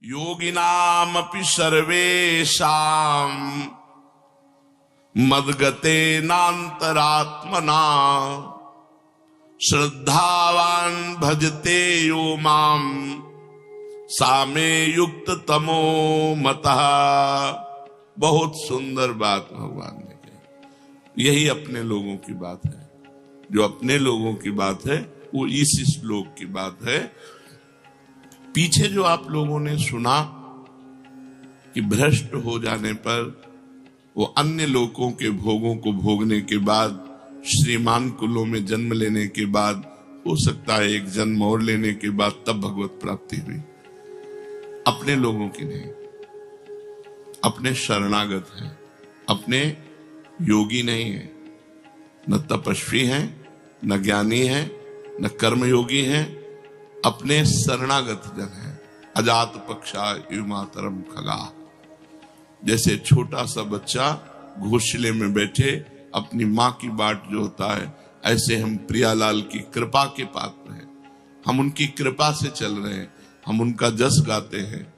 योगिनामपि सर्वेषां मद्गतेनान्तरात्मना श्रद्धावान् भजते यो मां सामे युक्त तमो मतः। बहुत सुंदर बात भगवान ने कही। यही अपने लोगों की बात है। जो अपने लोगों की बात है वो इस श्लोक की बात है। पीछे जो आप लोगों ने सुना कि भ्रष्ट हो जाने पर वो अन्य लोगों के भोगों को भोगने के बाद, श्रीमान कुलों में जन्म लेने के बाद, हो सकता है एक जन्म और लेने के बाद तब भगवत प्राप्ति हुई। अपने लोगों की नहीं, अपने शरणागत हैं, अपने योगी नहीं है, न तपस्वी हैं, न ज्ञानी हैं, न कर्मयोगी हैं, अपने शरणागत जन है। अजात पक्षा युमातरम खगा। जैसे छोटा सा बच्चा घोंसले में बैठे अपनी माँ की बाट जोता है, ऐसे हम प्रियालाल की कृपा के पात्र हैं। हम उनकी कृपा से चल रहे हैं। हम उनका जस गाते हैं,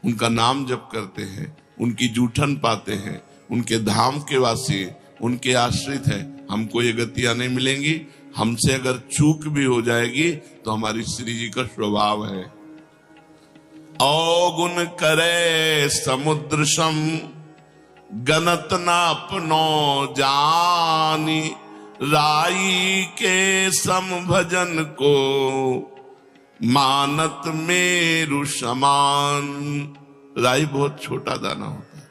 उनका नाम जप करते हैं, उनकी जूठन पाते हैं, उनके धाम के वासी, उनके आश्रित हैं। हमको ये गतियां नहीं मिलेंगी। हमसे अगर चूक भी हो जाएगी तो हमारी श्री जी का स्वभाव है। अवगुण करे समुद्र सम गनत ना अपनो जानी, राई के सम भजन को मानत मेरु समान। राई बहुत छोटा दाना होता है।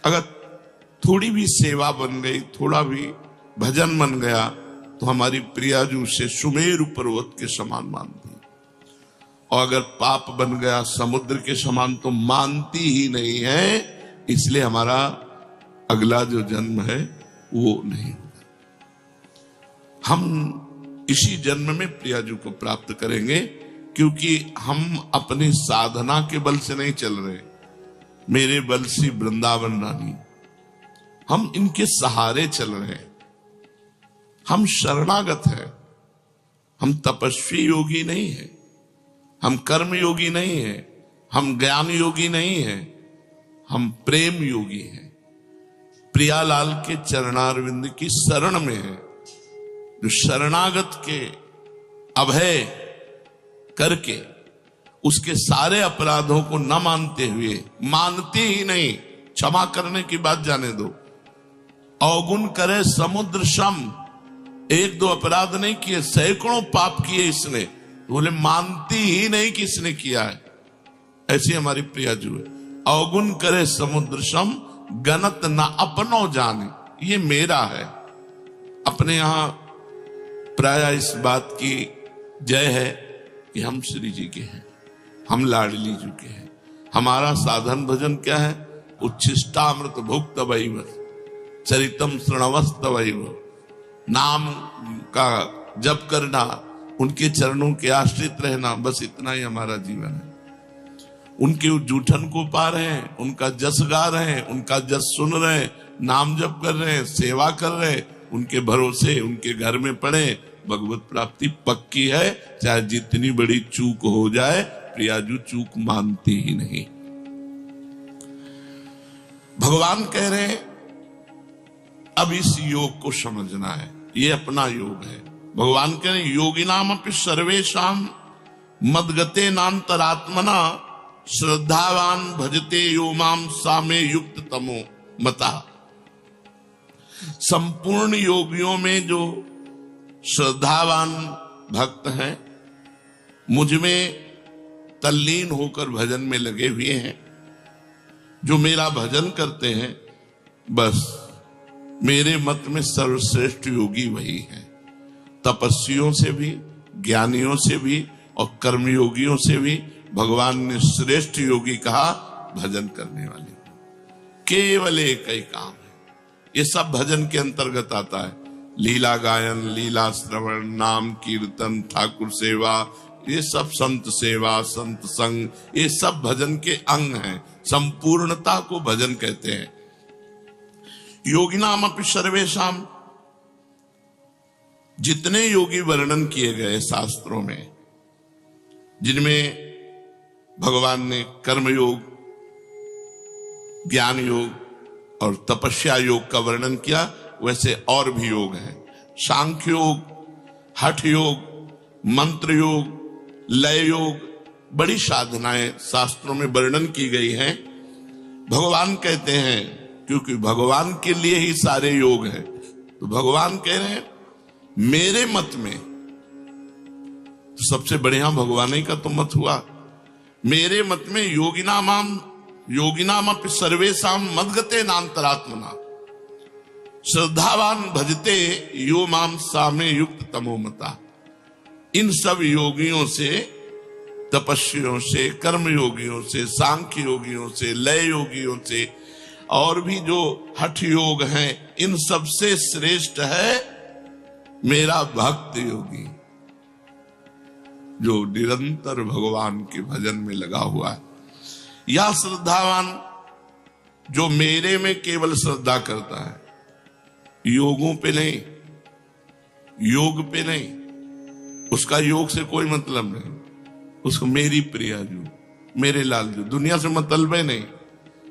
अगर थोड़ी भी सेवा बन गई, थोड़ा भी भजन बन गया तो हमारी प्रियाजू से सुमेरु पर्वत के समान मानती। और अगर पाप बन गया समुद्र के समान तो मानती ही नहीं है। इसलिए हमारा अगला जो जन्म है वो नहीं होगा। हम इसी जन्म में प्रियाजू को प्राप्त करेंगे, क्योंकि हम अपनी साधना के बल से नहीं चल रहे। मेरे बल सी वृंदावन रानी, हम इनके सहारे चल रहे हैं। हम शरणागत हैं। हम तपस्वी योगी नहीं हैं, हम कर्म योगी नहीं हैं, हम ज्ञान योगी नहीं हैं, हम प्रेम योगी हैं। प्रियालाल के चरणारविंद की शरण में है। जो शरणागत के अभय करके उसके सारे अपराधों को न मानते हुए, मानते ही नहीं, क्षमा करने की बात जाने दो। अवगुण करे समुद्र सम, एक दो अपराध नहीं किए, सैकड़ों पाप किए इसने, बोले मानती ही नहीं कि इसने किया है। ऐसी हमारी प्रियाजू है। अवगुण करे समुद्र सम गनत ना अपनो जाने। ये मेरा है। अपने यहां प्राय इस बात की जय है कि हम श्री जी के हैं, हम लाडली जी के हैं। हमारा साधन भजन क्या है? उच्छिष्टामृत भुक्त वैव चरितम श्रणवस्त वैव। नाम का जप करना, उनके चरणों के आश्रित रहना, बस इतना ही हमारा जीवन है। उनके जूठन को पा रहे हैं, उनका जस गा रहे हैं, उनका जस सुन रहे हैं, नाम जप कर रहे हैं, सेवा कर रहे हैं, उनके भरोसे उनके घर में पड़े। भगवत प्राप्ति पक्की है, चाहे जितनी बड़ी चूक हो जाए। प्रियाजू चूक मानती ही नहीं। भगवान कह रहे हैं अब इस योग को समझना है। ये अपना योग है। भगवान कह रहे हैं योगिनाम अपि सर्वेषाम मद्गते नान्तरात्मना श्रद्धावान भजते यो माम सामे युक्त तमो मता। संपूर्ण योगियों में जो श्रद्धावान भक्त हैं, मुझ में तल्लीन होकर भजन में लगे हुए हैं, जो मेरा भजन करते हैं, बस मेरे मत में सर्वश्रेष्ठ योगी वही है। तपस्वियों से भी, ज्ञानियों से भी और कर्मयोगियों से भी भगवान ने श्रेष्ठ योगी कहा भजन करने वाले। केवल एक ही काम है। ये सब भजन के अंतर्गत आता है। लीला गायन, लीला श्रवण, नाम कीर्तन, ठाकुर सेवा, ये सब संत सेवा, संत संग, ये सब भजन के अंग हैं। संपूर्णता को भजन कहते हैं। योगिनाम अपि सर्वेषाम जितने योगी वर्णन किए गए शास्त्रों में, जिनमें भगवान ने कर्म योग, ज्ञान योग और तपस्या योग का वर्णन किया, वैसे और भी योग हैं। सांख्य योग, हठ योग, मंत्र योग, लय योग, बड़ी साधनाएं शास्त्रों में वर्णन की गई हैं। भगवान कहते हैं, क्योंकि भगवान के लिए ही सारे योग हैं, तो भगवान कह रहे हैं मेरे मत में सबसे बढ़िया भगवान ही का तो मत हुआ। मेरे मत में योगिनामपि सर्वेषाम मद्गते नान्तरात्मना श्रद्धावान भजते यो माम सामे युक्त तमो मता। इन सब योगियों से, तपस्वियों से, कर्म योगियों से, सांख्य योगियों से, लय योगियों से, और भी जो हठ योग हैं, इन सब से श्रेष्ठ है मेरा भक्त योगी, जो निरंतर भगवान के भजन में लगा हुआ है। या श्रद्धावान, जो मेरे में केवल श्रद्धा करता है, योगों पे नहीं, योग पे नहीं, उसका योग से कोई मतलब नहीं, उसको मेरी प्रिया जो, मेरे लाल जो, दुनिया से मतलब ही नहीं,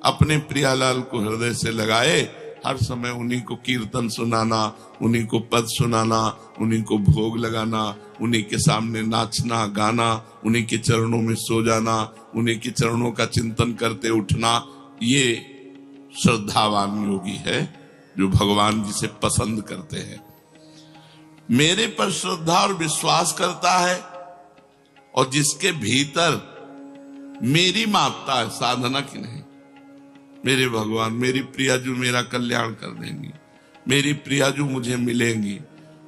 अपने प्रियालाल को हृदय से लगाए, हर समय उन्हीं को कीर्तन सुनाना, उन्हीं को पद सुनाना, उन्हीं को भोग लगाना, उन्हीं के सामने नाचना गाना, उन्हीं के चरणों में सो जाना, उन्हीं के चरणों का चिंतन करते उठना, ये श्रद्धावान योगी है, जो भगवान जी से पसंद करते हैं। मेरे पर श्रद्धा और विश्वास करता है, और जिसके भीतर मेरी मापता है, साधना की नहीं। मेरे भगवान, मेरी प्रियाजू मेरा कल्याण कर देंगी, मेरी प्रियाजू मुझे मिलेंगी,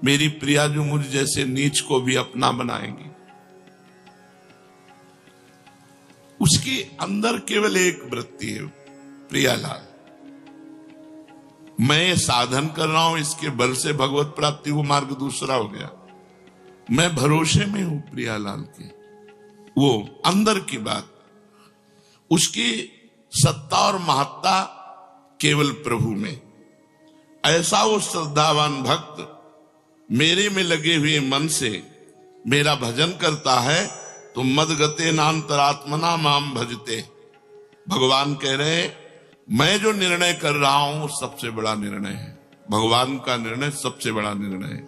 मेरी प्रियाजू मुझ जैसे नीच को भी अपना बनाएंगी। उसके अंदर केवल एक वृत्ति है, प्रियालाल। मैं साधन कर रहा हूं, इसके बल से भगवत प्राप्ति, वो मार्ग दूसरा हो गया। मैं भरोसे में हूं प्रियालाल के, वो अंदर की बात। उसकी सत्ता और महत्ता केवल प्रभु में। ऐसा वो श्रद्धावान भक्त मेरे में लगे हुए मन से मेरा भजन करता है, तो मदगते नान्तरात्मना माम भजते। भगवान कह रहे, मैं जो निर्णय कर रहा हूं सबसे बड़ा निर्णय है, भगवान का निर्णय सबसे बड़ा निर्णय है।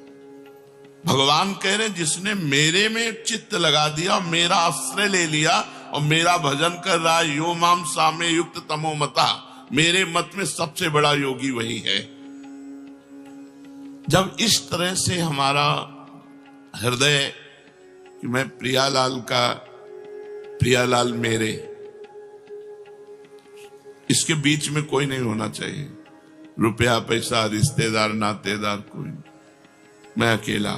भगवान कह रहे, जिसने मेरे में चित्त लगा दिया, मेरा आश्रय ले लिया और मेरा भजन कर रहा है, यो माम सामे युक्त तमो मता, मेरे मत में सबसे बड़ा योगी वही है। जब इस तरह से हमारा हृदय कि मैं प्रियालाल का, प्रियालाल मेरे, इसके बीच में कोई नहीं होना चाहिए, रुपया पैसा रिश्तेदार नातेदार कोई, मैं अकेला,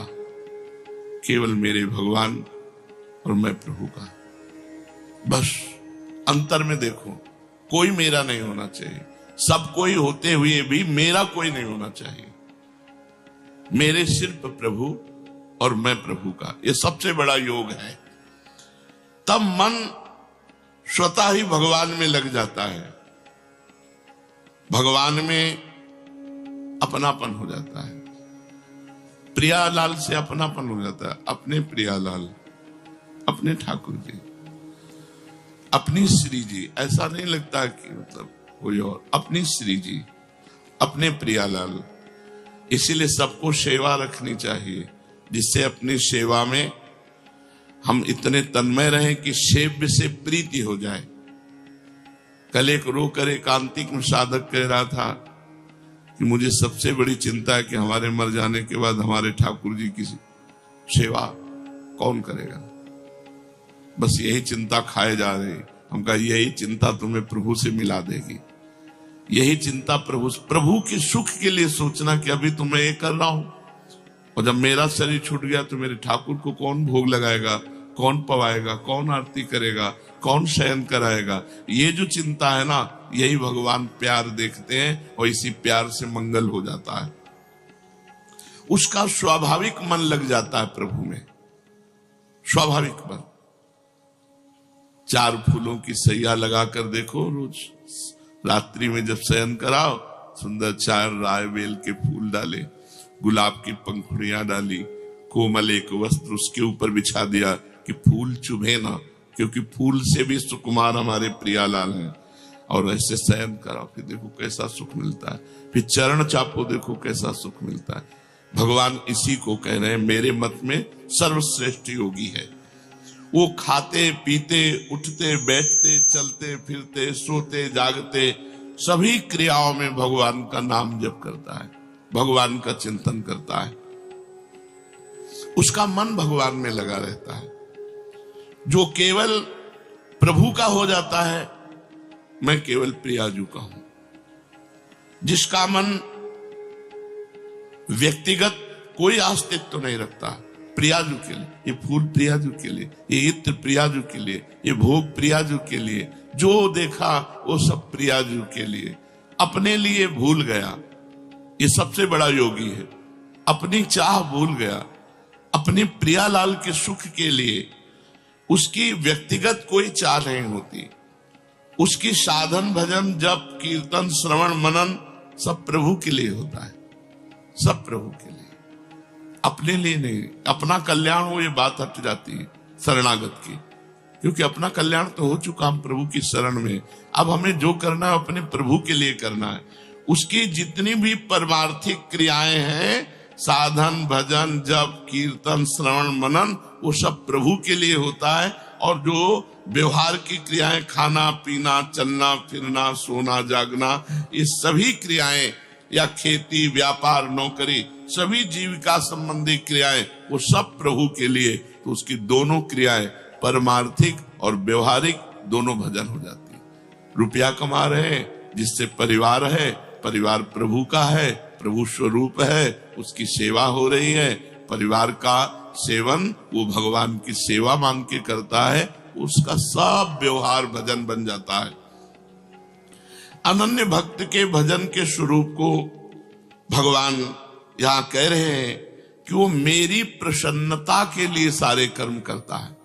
केवल मेरे भगवान और मैं प्रभु का। बस अंतर में देखो, कोई मेरा नहीं होना चाहिए, सब कोई होते हुए भी मेरा कोई नहीं होना चाहिए। मेरे सिर्फ प्रभु और मैं प्रभु का, ये सबसे बड़ा योग है। तब मन स्वतः ही भगवान में लग जाता है, भगवान में अपनापन हो जाता है, प्रियालाल से अपनापन हो जाता है। अपने प्रियालाल, अपने ठाकुर जी, अपनी श्री जी, ऐसा नहीं लगता कि मतलब कोई और, अपनी श्री जी, अपने प्रियालाल। इसीलिए सबको सेवा रखनी चाहिए, जिससे अपनी सेवा में हम इतने तन्मय रहें कि सेव्य से प्रीति हो जाए। कल एक रोकर एकांतिक में साधक कह रहा था कि मुझे सबसे बड़ी चिंता है कि हमारे मर जाने के बाद हमारे ठाकुर जी की सेवा कौन करेगा। बस यही चिंता खाए जा रही। हम कहा यही चिंता तुम्हें प्रभु से मिला देगी, यही चिंता प्रभु के सुख के लिए सोचना कि अभी तो मैं ये कर रहा हूं, और जब मेरा शरीर छूट गया तो मेरे ठाकुर को कौन भोग लगाएगा, कौन पवाएगा, कौन आरती करेगा, कौन शयन कराएगा। ये जो चिंता है ना, यही भगवान प्यार देखते हैं, और इसी प्यार से मंगल हो जाता है। उसका स्वाभाविक मन लग जाता है प्रभु में, स्वाभाविक मन। 4 फूलों की सैया लगाकर देखो, रोज रात्रि में जब शयन कराओ, सुंदर 4 राय बेल के फूल डाले, गुलाब की पंखुड़ियां डाली, कोमल एक वस्त्र उसके ऊपर बिछा दिया कि फूल चुभे ना, क्योंकि फूल से भी सुकुमार हमारे प्रियालाल हैं। और ऐसे शयन कराओ कि देखो कैसा सुख मिलता है। फिर चरण चापो, देखो कैसा सुख मिलता है। भगवान इसी को कह रहे हैं, मेरे मत में सर्वश्रेष्ठ योगी है वो खाते पीते उठते बैठते चलते फिरते सोते जागते सभी क्रियाओं में भगवान का नाम जप करता है, भगवान का चिंतन करता है, उसका मन भगवान में लगा रहता है। जो केवल प्रभु का हो जाता है, मैं केवल प्रियाजू का हूं। जिसका मन व्यक्तिगत कोई अस्तित्व तो नहीं रखता, प्रियाजू के लिए, ये फूल प्रियाजू के लिए, ये इत्र प्रियाजू के लिए, ये भोग प्रियाजू के लिए, जो देखा वो सब प्रियाजू के लिए, अपने लिए भूल गया। ये सबसे बड़ा योगी है, अपनी चाह भूल गया, अपने प्रियालाल के सुख के लिए उसकी व्यक्तिगत कोई चाह नहीं होती। उसकी साधन भजन जप कीर्तन श्रवण मनन सब प्रभु के लिए होता है, सब प्रभु के लिए, अपने लिए नहीं। अपना कल्याण हो, ये बात हट जाती है शरणागत की, क्योंकि अपना कल्याण तो हो चुका हम प्रभु की शरण में। अब हमें जो करना है अपने प्रभु के लिए करना है। उसकी जितनी भी परमार्थिक क्रियाएं हैं, साधन भजन जप कीर्तन श्रवण मनन, वो सब प्रभु के लिए होता है। और जो व्यवहार की क्रियाएं, खाना पीना चलना फिरना सोना जागना, ये सभी क्रियाएं, या खेती व्यापार नौकरी, सभी जीविका संबंधी क्रियाएं, वो सब प्रभु के लिए। तो उसकी दोनों क्रियाएं परमार्थिक और व्यवहारिक दोनों भजन हो जाती है। रुपया कमा रहे हैं, जिससे परिवार है, परिवार प्रभु का है, प्रभु स्वरूप है, उसकी सेवा हो रही है। परिवार का सेवन वो भगवान की सेवा मान के करता है, उसका सब व्यवहार भजन बन जाता है। अनन्य भक्त के भजन के स्वरूप को भगवान यहां कह रहे हैं कि वो मेरी प्रसन्नता के लिए सारे कर्म करता है,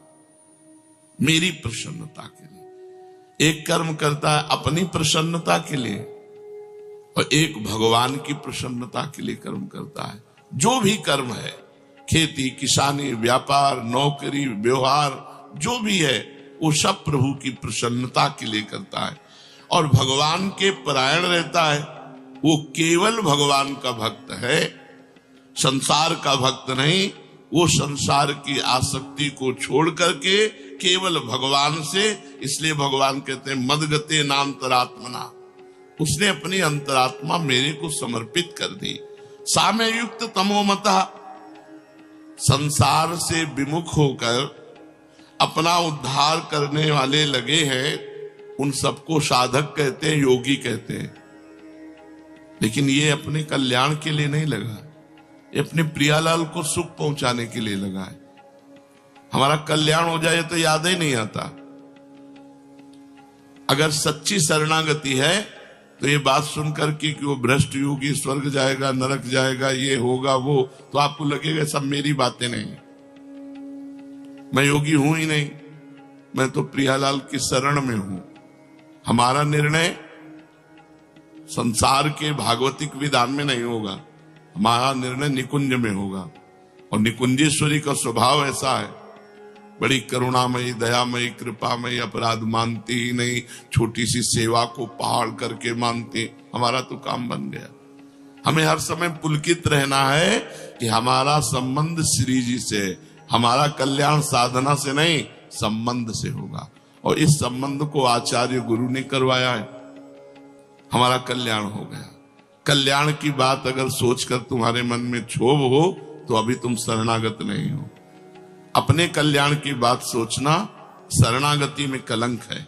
मेरी प्रसन्नता के लिए। एक कर्म करता है अपनी प्रसन्नता के लिए, और एक भगवान की प्रसन्नता के लिए कर्म करता है। जो भी कर्म है, खेती किसानी व्यापार नौकरी व्यवहार जो भी है, वो सब प्रभु की प्रसन्नता के लिए करता है और भगवान के परायण रहता है। वो केवल भगवान का भक्त है, संसार का भक्त नहीं। वो संसार की आसक्ति को छोड़ करके केवल भगवान से, इसलिए भगवान कहते हैं मदगते नान्तरात्मना, उसने अपनी अंतरात्मा मेरे को समर्पित कर दी। साम्य युक्त तमोमता, संसार से विमुख होकर अपना उद्धार करने वाले लगे हैं, उन सबको साधक कहते हैं, योगी कहते हैं। लेकिन ये अपने कल्याण के लिए नहीं लगा, ये अपने प्रियालाल को सुख पहुंचाने के लिए लगा है। हमारा कल्याण हो जाए तो याद ही नहीं आता। अगर सच्ची शरणागति है तो ये बात सुनकर कि वो भ्रष्ट योगी स्वर्ग जाएगा नरक जाएगा ये होगा वो, तो आपको लगेगा सब मेरी बातें नहीं, मैं योगी हूं ही नहीं, मैं तो प्रियालाल की शरण में हूं। हमारा निर्णय संसार के भागवतिक विधान में नहीं होगा, हमारा निर्णय निकुंज में होगा। और निकुंजेश्वरी का स्वभाव ऐसा है, बड़ी करुणामयी दयामयी कृपामयी, अपराध मानती ही नहीं, छोटी सी सेवा को पहाड़ करके मानती। हमारा तो काम बन गया। हमें हर समय पुलकित रहना है कि हमारा संबंध श्री जी से, हमारा कल्याण साधना से नहीं संबंध से होगा। और इस संबंध को आचार्य गुरु ने करवाया है, हमारा कल्याण हो गया। कल्याण की बात अगर सोचकर तुम्हारे मन में क्षोभ हो तो अभी तुम शरणागत नहीं हो। अपने कल्याण की बात सोचना शरणागति में कलंक है।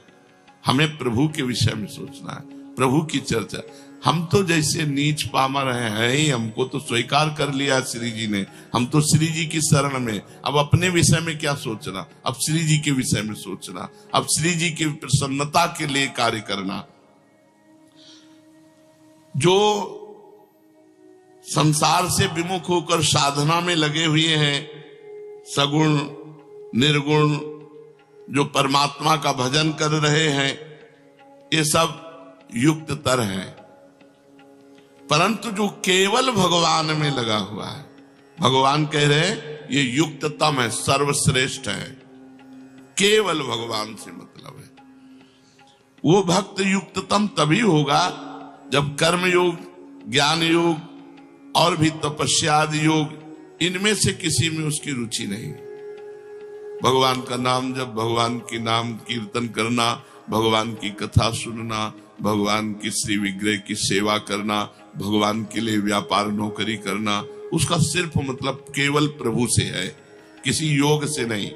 हमें प्रभु के विषय में सोचना है, प्रभु की चर्चा। हम तो जैसे नीच पामर हैं ही, हमको तो स्वीकार कर लिया श्री जी ने, हम तो श्री जी की शरण में। अब अपने विषय में क्या सोचना, अब श्री जी के विषय में सोचना, अब श्री जी की प्रसन्नता के लिए कार्य करना। जो संसार से विमुख होकर साधना में लगे हुए हैं, सगुण निर्गुण जो परमात्मा का भजन कर रहे हैं, ये सब युक्त तर हैं। परंतु जो केवल भगवान में लगा हुआ है, भगवान कह रहे हैं ये युक्ततम है, सर्वश्रेष्ठ है, केवल भगवान से मतलब है। वो भक्त युक्ततम तभी होगा जब कर्म योग, ज्ञान योग और भी तपस्या आदि योग, इनमें से किसी में उसकी रुचि नहीं। भगवान का नाम जब, भगवान की नाम कीर्तन करना, भगवान की कथा सुनना, भगवान की श्री विग्रह की सेवा करना, भगवान के लिए व्यापार नौकरी करना, उसका सिर्फ मतलब केवल प्रभु से है, किसी योग से नहीं।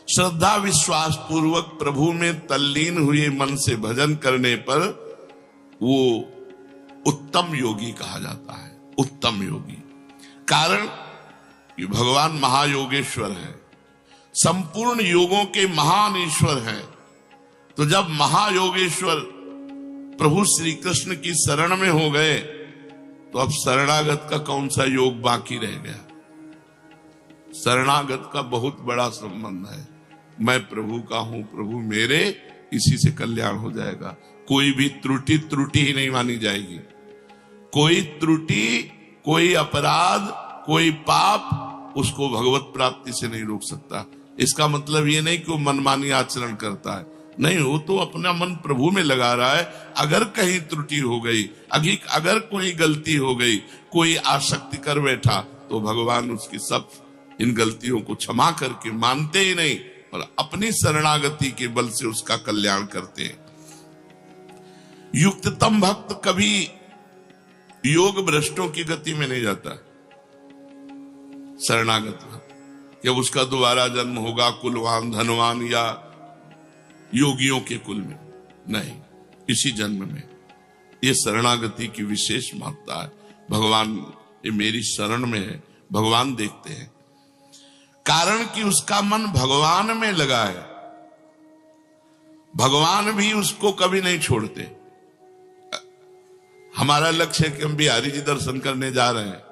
श्रद्धा विश्वास पूर्वक प्रभु में तल्लीन हुए मन से भजन करने पर वो उत्तम योगी कहा जाता है, उत्तम योगी। कारण कि भगवान महायोगेश्वर है, संपूर्ण योगों के महान ईश्वर हैं। तो जब महायोगेश्वर प्रभु श्री कृष्ण की शरण में हो गए तो अब शरणागत का कौन सा योग बाकी रह गया? शरणागत का बहुत बड़ा संबंध है, मैं प्रभु का हूं, प्रभु मेरे, इसी से कल्याण हो जाएगा। कोई भी त्रुटि ही नहीं मानी जाएगी। कोई त्रुटि, कोई अपराध, कोई पाप उसको भगवत प्राप्ति से नहीं रोक सकता। इसका मतलब ये नहीं कि वो मनमानी आचरण करता है, नहीं, वो तो अपना मन प्रभु में लगा रहा है। अगर कहीं त्रुटि हो गई, अगर कोई गलती हो गई, कोई आसक्ति कर बैठा, तो भगवान उसकी सब इन गलतियों को क्षमा करके मानते ही नहीं और अपनी शरणागति के बल से उसका कल्याण करते हैं। युक्ततम भक्त कभी योग भ्रष्टों की गति में नहीं जाता। शरणागत भक्त जब उसका दोबारा जन्म होगा कुलवान धनवान या योगियों के कुल में, नहीं, इसी जन्म में। ये शरणागति की विशेष महत्ता है। भगवान ये मेरी शरण में है, भगवान देखते हैं, कारण कि उसका मन भगवान में लगा है। भगवान भी उसको कभी नहीं छोड़ते। हमारा लक्ष्य है कि हम बिहारी जी दर्शन करने जा रहे हैं,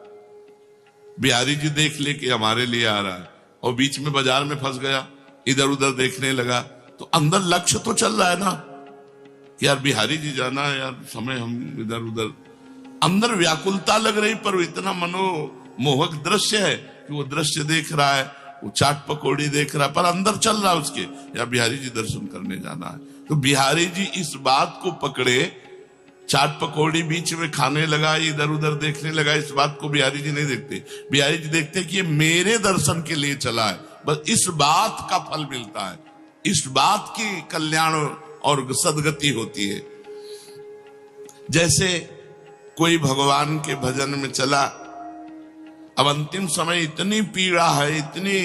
बिहारी जी देख ले कि हमारे लिए आ रहा है, और बीच में बाजार में फंस गया, इधर उधर देखने लगा, तो अंदर लक्ष्य तो चल रहा है ना कि यार बिहारी जी जाना है, यार समय हम इधर उधर, अंदर व्याकुलता लग रही, पर इतना मनोमोहक दृश्य है कि वो दृश्य देख रहा है, वो चाट पकौड़ी देख रहा है, पर अंदर चल रहा है उसके, यार बिहारी जी दर्शन करने जाना है। तो बिहारी जी इस बात को पकड़े, चाट पकौड़ी बीच में खाने लगा, इधर उधर देखने लगा, इस बात को बिहारी जी नहीं देखते। बिहारी जी देखते कि ये मेरे दर्शन के लिए चला है, बस इस बात का फल मिलता है, इस बात की कल्याण और सदगति होती है। जैसे कोई भगवान के भजन में चला, अब अंतिम समय इतनी पीड़ा है, इतनी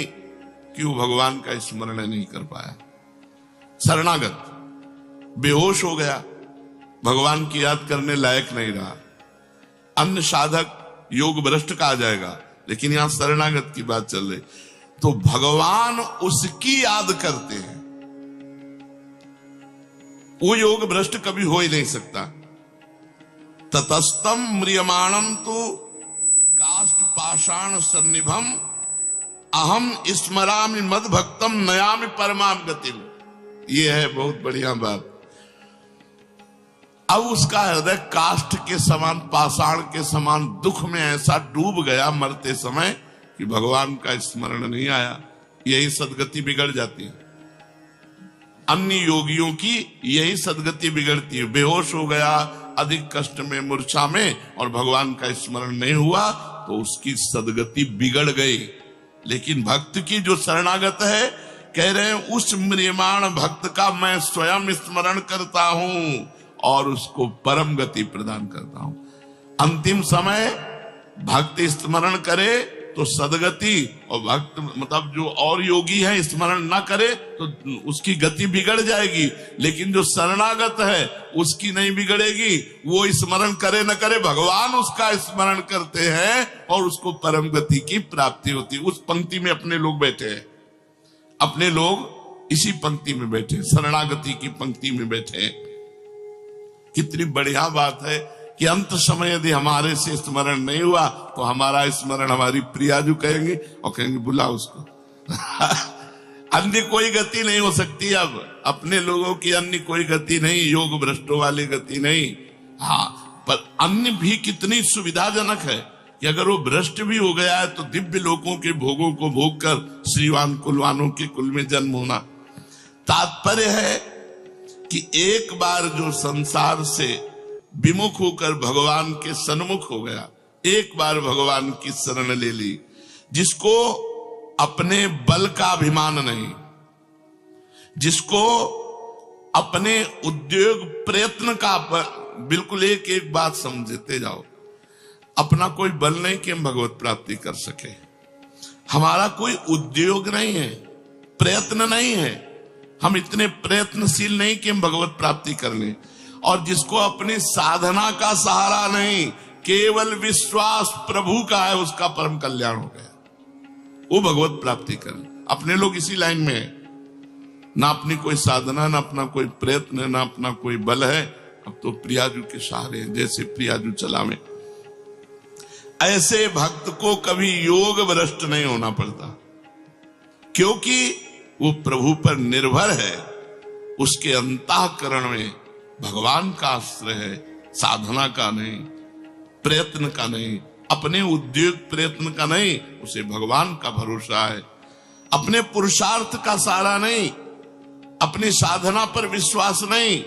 कि वो भगवान का स्मरण नहीं कर पाया, शरणागत बेहोश हो गया, भगवान की याद करने लायक नहीं रहा। अन्य साधक योग भ्रष्ट कहा जाएगा, लेकिन यहां शरणागत की बात चल रही, तो भगवान उसकी याद करते हैं। वो योग भ्रष्ट कभी हो ही नहीं सकता। ततस्तम म्रियमाणम तो काष्ठ पाषाण सन्निभम अहम स्मरामि मद भक्तम नयामि परमाम गतिम। ये है बहुत बढ़िया बात। अब उसका हृदय काष्ठ के समान, पाषाण के समान दुख में ऐसा डूब गया मरते समय कि भगवान का स्मरण नहीं आया। यही सदगति बिगड़ जाती है। अन्य योगियों की यही सदगति बिगड़ती है। बेहोश हो गया, अधिक कष्ट में, मूर्छा में, और भगवान का स्मरण नहीं हुआ तो उसकी सदगति बिगड़ गई। लेकिन भक्त की जो शरणागत है, कह रहे हैं उस म्रियमाण भक्त का मैं स्वयं स्मरण करता हूं और उसको परम गति प्रदान करता हूं। अंतिम समय भक्त स्मरण करे तो सदगति, और भक्त मतलब जो और योगी है स्मरण ना करे तो उसकी गति बिगड़ जाएगी। लेकिन जो शरणागत है उसकी नहीं बिगड़ेगी। वो स्मरण करे न करे, भगवान उसका स्मरण करते हैं और उसको परम गति की प्राप्ति होती है। उस पंक्ति में अपने लोग बैठे हैं, अपने लोग इसी पंक्ति में बैठे, शरणागति की पंक्ति में बैठे। कितनी बढ़िया बात है कि अंत समय यदि हमारे से स्मरण नहीं हुआ तो हमारा स्मरण हमारी प्रियाजू कहेंगे और कहेंगे बुला उसको। अन्य कोई गति नहीं हो सकती। अब अपने लोगों की अन्य कोई गति नहीं, योग भ्रष्टों वाली गति नहीं। हाँ, पर अन्य भी कितनी सुविधाजनक है कि अगर वो भ्रष्ट भी हो गया है तो दिव्य लोकों के भोगों को भोग कर श्रीवान कुलवानों के कुल में जन्म होना। तात्पर्य है कि एक बार जो संसार से विमुख होकर भगवान के सन्मुख हो गया, एक बार भगवान की शरण ले ली, जिसको अपने बल का अभिमान नहीं, जिसको अपने उद्योग प्रयत्न का, बिल्कुल एक एक बात समझते जाओ, अपना कोई बल नहीं कि हम भगवत प्राप्ति कर सके, हमारा कोई उद्योग नहीं है, प्रयत्न नहीं है, हम इतने प्रयत्नशील नहीं कि हम भगवत प्राप्ति कर लें। और जिसको अपनी साधना का सहारा नहीं, केवल विश्वास प्रभु का है, उसका परम कल्याण हो गया, वो भगवत प्राप्ति करे। अपने लोग इसी लाइन में है, ना अपनी कोई साधना, ना अपना कोई प्रयत्न, ना अपना कोई बल है, अब तो प्रियाजू के सहारे हैं, जैसे प्रियाजू चलावे। ऐसे भक्त को कभी योग भ्रष्ट नहीं होना पड़ता, क्योंकि वो प्रभु पर निर्भर है, उसके अंतःकरण में भगवान का आश्रय है, साधना का नहीं, प्रयत्न का नहीं, अपने उद्योग प्रयत्न का नहीं, उसे भगवान का भरोसा है, अपने पुरुषार्थ का सहारा नहीं, अपनी साधना पर विश्वास नहीं,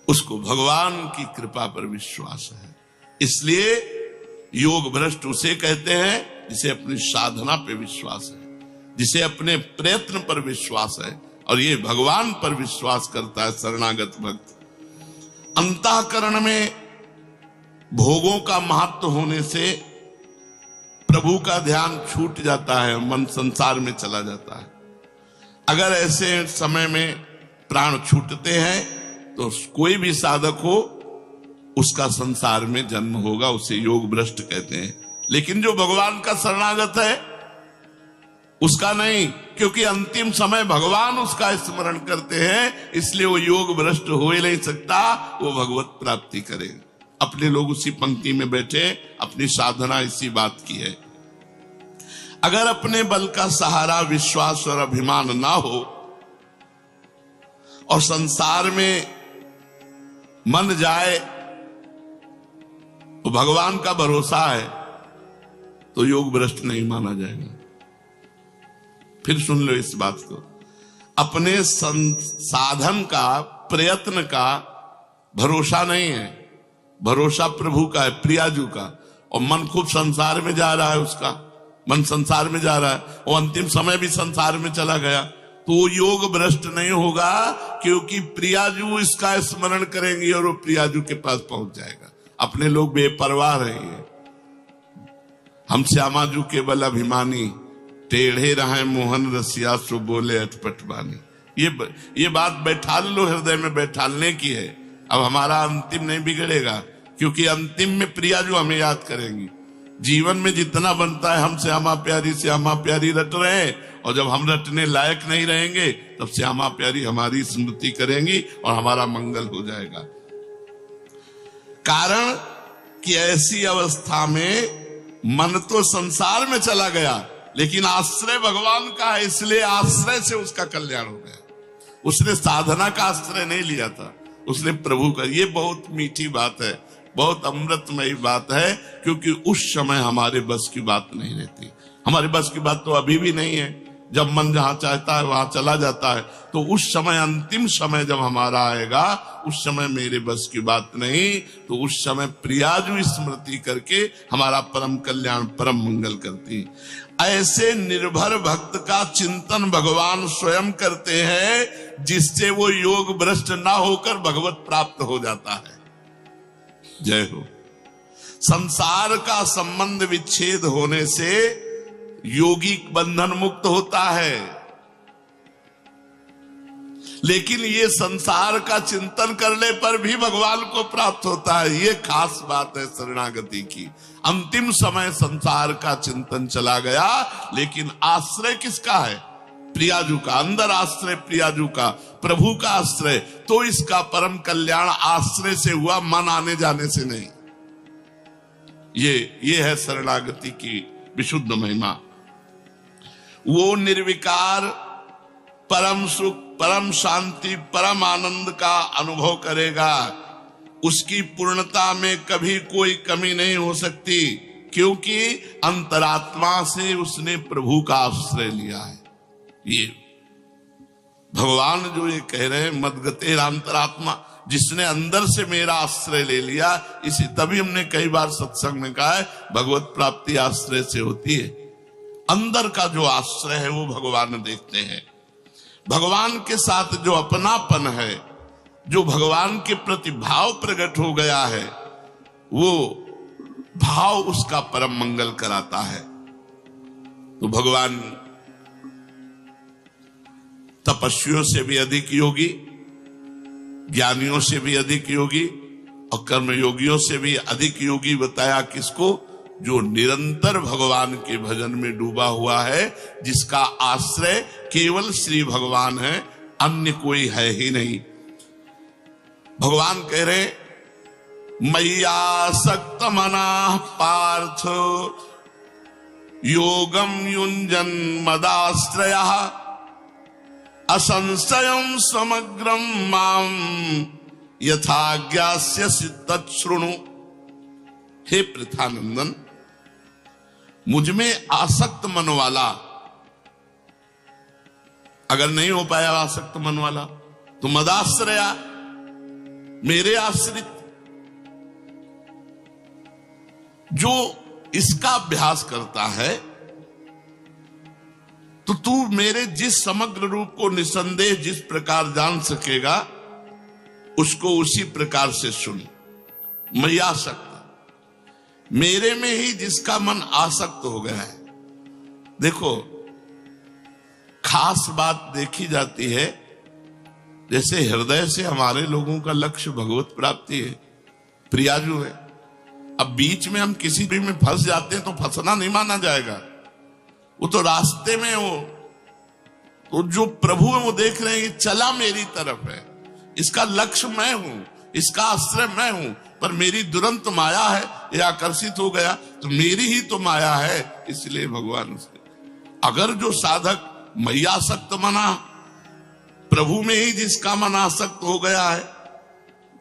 उसको भगवान की कृपा पर विश्वास है। इसलिए योग भ्रष्ट उसे कहते हैं जिसे अपनी साधना पर विश्वास है, जिसे अपने प्रयत्न पर विश्वास है, और ये भगवान पर विश्वास करता है शरणागत भक्त। अंतःकरण में भोगों का महत्व होने से प्रभु का ध्यान छूट जाता है, मन संसार में चला जाता है। अगर ऐसे समय में प्राण छूटते हैं तो कोई भी साधक हो, उसका संसार में जन्म होगा, उसे योग भ्रष्ट कहते हैं। लेकिन जो भगवान का शरणागत है उसका नहीं, क्योंकि अंतिम समय भगवान उसका स्मरण करते हैं, इसलिए वो योग भ्रष्ट हो ही नहीं सकता, वो भगवत प्राप्ति करेगा। अपने लोग उसी पंक्ति में बैठे, अपनी साधना इसी बात की है। अगर अपने बल का सहारा विश्वास और अभिमान ना हो और संसार में मन जाए तो भगवान का भरोसा है, तो योग भ्रष्ट नहीं माना जाएगा। फिर सुन लो इस बात को, अपने साधन का, प्रयत्न का भरोसा नहीं है, भरोसा प्रभु का है, प्रियाजू का। और मन खूब संसार में जा रहा है, उसका मन संसार में जा रहा है, वो अंतिम समय भी संसार में चला गया, तो वो योग भ्रष्ट नहीं होगा, क्योंकि प्रियाजू इसका स्मरण करेंगे और वो प्रियाजू के पास पहुंच जाएगा। अपने लोग बेपरवाह रहिए, हम श्यामाजू केवल अभिमानी, टेढ़े रहे मोहन रसिया सो बोले अटपट बानी। ये बात बैठा लो, हृदय में बैठालने की है। अब हमारा अंतिम नहीं बिगड़ेगा, क्योंकि अंतिम में प्रियाजू हमें याद करेंगी। जीवन में जितना बनता है हम श्यामा प्यारी रट रहे हैं, और जब हम रटने लायक नहीं रहेंगे तब श्यामा प्यारी हमारी स्मृति करेंगी और हमारा मंगल हो जाएगा। कारण कि ऐसी अवस्था में मन तो संसार में चला गया, लेकिन आश्रय भगवान का है, इसलिए आश्रय से उसका कल्याण हो गया। उसने साधना का आश्रय नहीं लिया था, उसने प्रभु का। ये बहुत मीठी बात है, बहुत अमृतमयी बात है, क्योंकि उस समय हमारे बस की बात नहीं रहती। हमारे बस की बात तो अभी भी नहीं है, जब मन जहां चाहता है वहां चला जाता है। तो उस समय, अंतिम समय जब हमारा आएगा, उस समय मेरे बस की बात नहीं, तो उस समय प्रियाजू स्मृति करके हमारा परम कल्याण, परम मंगल करती। ऐसे निर्भर भक्त का चिंतन भगवान स्वयं करते हैं, जिससे वो योग भ्रष्ट ना होकर भगवत प्राप्त हो जाता है। जय हो। संसार का संबंध विच्छेद होने से योगी बंधन मुक्त होता है, लेकिन ये संसार का चिंतन करने पर भी भगवान को प्राप्त होता है। ये खास बात है शरणागति की। अंतिम समय संसार का चिंतन चला गया, लेकिन आश्रय किसका है? प्रियाजू का। अंदर आश्रय प्रियाजू का, प्रभु का आश्रय। तो इसका परम कल्याण आश्रय से हुआ, मन आने जाने से नहीं। ये है शरणागति की विशुद्ध महिमा। वो निर्विकार परम सुख, परम शांति, परम आनंद का अनुभव करेगा। उसकी पूर्णता में कभी कोई कमी नहीं हो सकती, क्योंकि अंतरात्मा से उसने प्रभु का आश्रय लिया है। ये भगवान जो ये कह रहे हैं, मदगते अंतरात्मा, जिसने अंदर से मेरा आश्रय ले लिया, इसी तभी हमने कई बार सत्संग में कहा है भगवत प्राप्ति आश्रय से होती है। अंदर का जो आश्रय है वो भगवान देखते हैं। भगवान के साथ जो अपनापन है, जो भगवान के प्रति भाव प्रकट हो गया है, वो भाव उसका परम मंगल कराता है। तो भगवान तपस्वियों से भी अधिक योगी, ज्ञानियों से भी अधिक योगी और कर्मयोगियों से भी अधिक योगी बताया किसको? जो निरंतर भगवान के भजन में डूबा हुआ है, जिसका आश्रय केवल श्री भगवान है, अन्य कोई है ही नहीं। भगवान कह रहे मय्यासक्त मनाः पार्थ योगम युञ्जन मदाश्रयः असंशयं समग्रं मां यथा ज्ञास्यसि तच्छृणु। हे पृथानंदन, मुझ में आसक्त मन वाला अगर नहीं हो पाया आसक्त मन वाला, तो मदाश्रया, मेरे आश्रित, जो इसका अभ्यास करता है, तो तू मेरे जिस समग्र रूप को निसंदेह जिस प्रकार जान सकेगा, उसको उसी प्रकार से सुन। मैं आसक्त, मेरे में ही जिसका मन आसक्त हो गया है। देखो, खास बात देखी जाती है, जैसे हृदय से हमारे लोगों का लक्ष्य भगवत प्राप्ति है, प्रियाजू है। अब बीच में हम किसी भी में फंस जाते हैं तो फंसना नहीं माना जाएगा, वो तो रास्ते में हो। तो जो प्रभु है वो देख रहे हैं कि चला मेरी तरफ है, इसका लक्ष्य मैं हूं, इसका आश्रय मैं हूं, पर मेरी दुरंत माया है, ये आकर्षित हो गया, तो मेरी ही तो माया है। इसलिए भगवान से अगर जो साधक मय्यासक्त मना, प्रभु में ही जिसका मन आसक्त हो गया है,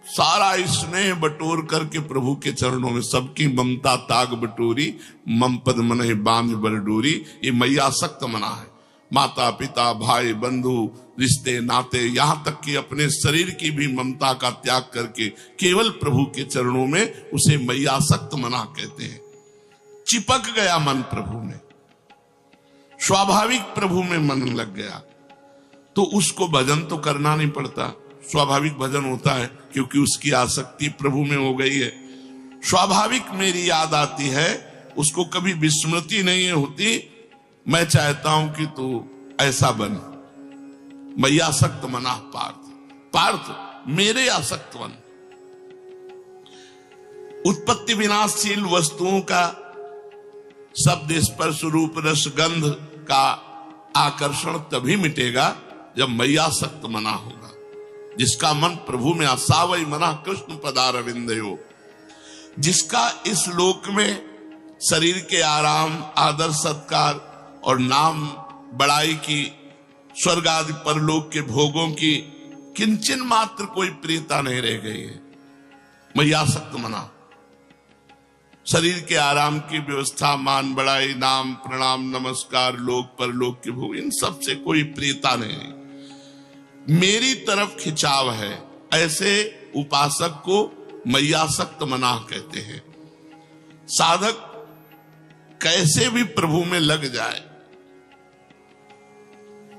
सारा स्नेह बटोर करके प्रभु के चरणों में सबकी ममता ताग बटोरी, मम पद मन बांध बरडोरी, ये मय्यासक्त मना है। माता पिता भाई बंधु रिश्ते नाते, यहां तक कि अपने शरीर की भी ममता का त्याग करके केवल प्रभु के चरणों में, उसे मय्यासक्त मना कहते हैं। चिपक गया मन प्रभु में, स्वाभाविक प्रभु में मन लग गया, तो उसको भजन तो करना नहीं पड़ता, स्वाभाविक भजन होता है, क्योंकि उसकी आसक्ति प्रभु में हो गई है। स्वाभाविक मेरी याद आती है, उसको कभी विस्मृति नहीं होती, मैं चाहता हूं कि तू ऐसा बन। मय्यासक्त मना पार्थ, पार्थ मेरे आसक्त बन। उत्पत्ति विनाशशील वस्तुओं का शब्द स्पर्श रूप रस गंध का आकर्षण तभी मिटेगा जब मय्यासक्त मना होगा, जिसका मन प्रभु में आसावई मना कृष्ण पदारविंदयो, जिसका इस लोक में शरीर के आराम, आदर सत्कार और नाम बड़ाई की, स्वर्ग आदि परलोक के भोगों की किंचन मात्र कोई प्रियता नहीं रह गई है। मय्यासक्त मना, शरीर के आराम की व्यवस्था, मान बड़ाई, नाम प्रणाम नमस्कार, लोक परलोक के भोग, इन सब से कोई प्रियता नहीं, मेरी तरफ खिंचाव है। ऐसे उपासक को मय्यासक्त मना कहते हैं। साधक कैसे भी प्रभु में लग जाए,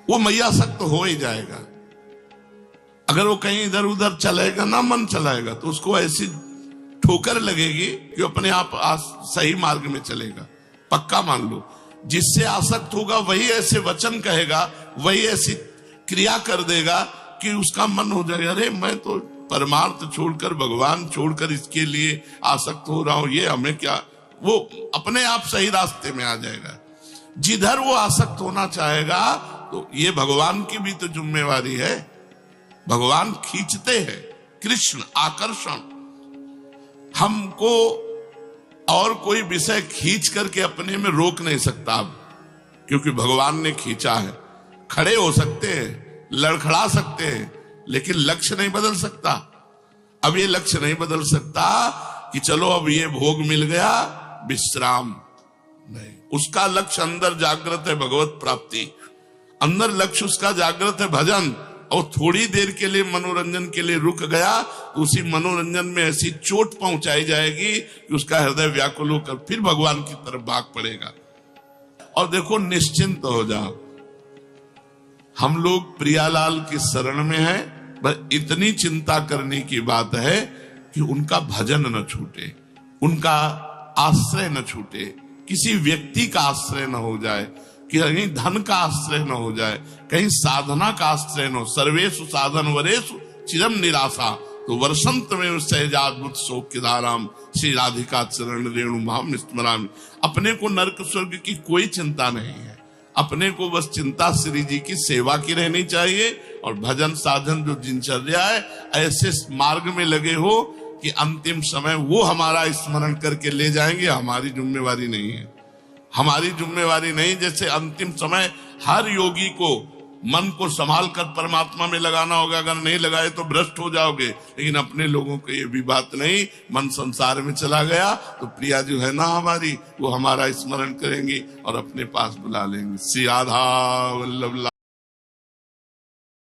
वो मय्यासक्त हो ही जाएगा। अगर वो कहीं इधर उधर चलेगा ना, मन चलाएगा, तो उसको ऐसी ठोकर लगेगी कि अपने आप सही मार्ग में चलेगा, पक्का मान लो। जिससे आसक्त होगा वही ऐसे वचन कहेगा, वही ऐसी क्रिया कर देगा कि उसका मन हो जाएगा, अरे मैं तो परमार्थ छोड़कर, भगवान छोड़कर इसके लिए आसक्त हो रहा हूं, ये हमें क्या, वो अपने आप सही रास्ते में आ जाएगा। जिधर वो आसक्त होना चाहेगा, तो ये भगवान की भी तो जिम्मेवारी है। भगवान खींचते हैं, कृष्ण आकर्षण, हमको और कोई विषय खींच करके अपने में रोक नहीं सकता अब, क्योंकि भगवान ने खींचा है। खड़े हो सकते हैं, लड़खड़ा सकते हैं, लेकिन लक्ष्य नहीं बदल सकता। अब ये लक्ष्य नहीं बदल सकता कि चलो अब ये भोग मिल गया, विश्राम नहीं। उसका लक्ष्य अंदर जागृत है भगवत प्राप्ति, अंदर लक्ष्य उसका जागृत है भजन। और थोड़ी देर के लिए मनोरंजन के लिए रुक गया तो उसी मनोरंजन में ऐसी चोट पहुंचाई जाएगी कि उसका हृदय व्याकुल होकर फिर भगवान की तरफ भाग पड़ेगा। और देखो, निश्चिंत हो जाओ, हम लोग प्रियालाल की शरण में हैं, बस इतनी चिंता करने की बात है कि उनका भजन न छूटे, उनका आश्रय न छूटे, किसी व्यक्ति का आश्रय न हो जाए, कहीं धन का आश्रय न हो जाए, कहीं साधना का आश्रय न हो। सर्वेषु साधन वरेषु चिरम निराशा, तो वर्षंत में सहजाद्भुत शोक की धाराम श्री राधिका चरण रेणु भाम स्मरामि। अपने को नरक स्वर्ग की कोई चिंता नहीं है, अपने को बस चिंता श्री जी की सेवा की रहनी चाहिए। और भजन साधन जो दिनचर्या है, ऐसे मार्ग में लगे हो कि अंतिम समय वो हमारा स्मरण करके ले जाएंगे, हमारी जिम्मेवारी नहीं है, हमारी जिम्मेवारी नहीं। जैसे अंतिम समय हर योगी को मन को संभाल कर परमात्मा में लगाना होगा, अगर नहीं लगाए तो भ्रष्ट हो जाओगे। लेकिन अपने लोगों को ये भी बात नहीं, मन संसार में चला गया तो प्रिया जो है ना हमारी, वो हमारा स्मरण करेंगी और अपने पास बुला लेंगे। श्री राधा वल्लभ।